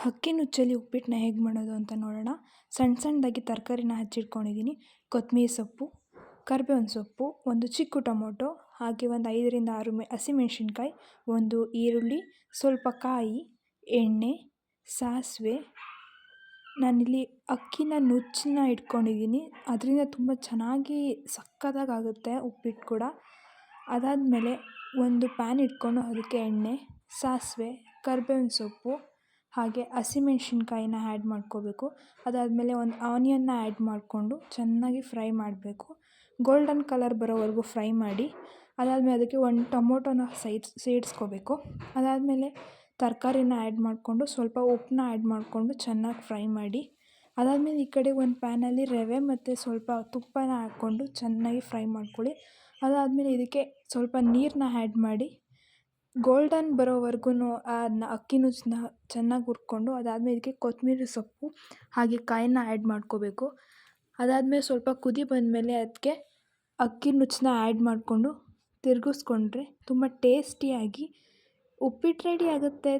ಅಕ್ಕಿ ನುಚ್ಚಲ್ಲಿ ಉಪ್ಪಿಟ್ಟನ್ನ ಹೇಗೆ ಮಾಡೋದು ಅಂತ ನೋಡೋಣ. ಸಣ್ಣದಾಗಿ ತರಕಾರಿನ ಹಚ್ಚಿಟ್ಕೊಂಡಿದ್ದೀನಿ. ಕೊತ್ತಂಬರಿ ಸೊಪ್ಪು, ಕರಿಬೇವಿನ ಸೊಪ್ಪು, ಒಂದು ಚಿಕ್ಕ ಟೊಮೊಟೊ, ಹಾಗೆ ಒಂದು 5ರಿಂದ 6 ಹಸಿಮೆಣಸಿನ್ಕಾಯಿ, ಒಂದು ಈರುಳ್ಳಿ, ಸ್ವಲ್ಪ ಕಾಯಿ, ಎಣ್ಣೆ, ಸಾಸಿವೆ. ನಾನಿಲ್ಲಿ ಅಕ್ಕಿನ ನುಚ್ಚನ್ನ ಇಟ್ಕೊಂಡಿದ್ದೀನಿ. ಅದರಿಂದ ತುಂಬ ಚೆನ್ನಾಗಿ ಸಕ್ಕತ್ತಾಗುತ್ತೆ ಉಪ್ಪಿಟ್ಟು ಕೂಡ. ಅದಾದಮೇಲೆ ಒಂದು ಪ್ಯಾನ್ ಇಟ್ಕೊಂಡು ಅದಕ್ಕೆ ಎಣ್ಣೆ, ಸಾಸಿವೆ, ಕರಿಬೇವಿನ ಸೊಪ್ಪು ಹಾಗೆ ಹಸಿಮೆಣ್ಸಿನ್ಕಾಯಿನ ಆ್ಯಡ್ ಮಾಡ್ಕೋಬೇಕು. ಅದಾದಮೇಲೆ ಒಂದು ಆನಿಯನ್ನ ಆ್ಯಡ್ ಮಾಡಿಕೊಂಡು ಚೆನ್ನಾಗಿ ಫ್ರೈ ಮಾಡಬೇಕು. ಗೋಲ್ಡನ್ ಕಲರ್ ಬರೋವರೆಗೂ ಫ್ರೈ ಮಾಡಿ. ಅದಾದಮೇಲೆ ಅದಕ್ಕೆ ಒಂದು ಟೊಮೊಟೊನ ಸೇರಿಸ್ಕೋಬೇಕು. ಅದಾದಮೇಲೆ ತರಕಾರಿನ ಆ್ಯಡ್ ಮಾಡಿಕೊಂಡು ಸ್ವಲ್ಪ ಉಪ್ಪನ್ನ ಆ್ಯಡ್ ಮಾಡಿಕೊಂಡು ಚೆನ್ನಾಗಿ ಫ್ರೈ ಮಾಡಿ. ಅದಾದಮೇಲೆ ಈ ಕಡೆ ಒಂದು ಪ್ಯಾನಲ್ಲಿ ರವೆ ಮತ್ತು ಸ್ವಲ್ಪ ತುಪ್ಪನ ಹಾಕ್ಕೊಂಡು ಚೆನ್ನಾಗಿ ಫ್ರೈ ಮಾಡ್ಕೊಳ್ಳಿ. ಅದಾದಮೇಲೆ ಇದಕ್ಕೆ ಸ್ವಲ್ಪ ನೀರನ್ನ ಆ್ಯಡ್ ಮಾಡಿ ಗೋಲ್ಡನ್ ಬರೋವರೆಗೂ ಅಕ್ಕಿ ನುಚ್ಚನ್ನ ಚೆನ್ನಾಗಿ ಹುರ್ಕೊಂಡು ಅದಾದಮೇಲೆ ಇದಕ್ಕೆ ಕೊತ್ತಂಬರಿ ಸೊಪ್ಪು ಹಾಗೆ ಕಾಯಿನ ಆ್ಯಡ್ ಮಾಡ್ಕೋಬೇಕು. ಅದಾದಮೇಲೆ ಸ್ವಲ್ಪ ಕುದಿ ಬಂದಮೇಲೆ ಅದಕ್ಕೆ ಅಕ್ಕಿ ನುಚ್ಚನ್ನ ಆ್ಯಡ್ ಮಾಡಿಕೊಂಡು ತಿರುಗಿಸ್ಕೊಂಡ್ರೆ ತುಂಬ ಟೇಸ್ಟಿಯಾಗಿ ಉಪ್ಪಿಟ್ಟು ರೆಡಿ ಆಗುತ್ತೆ.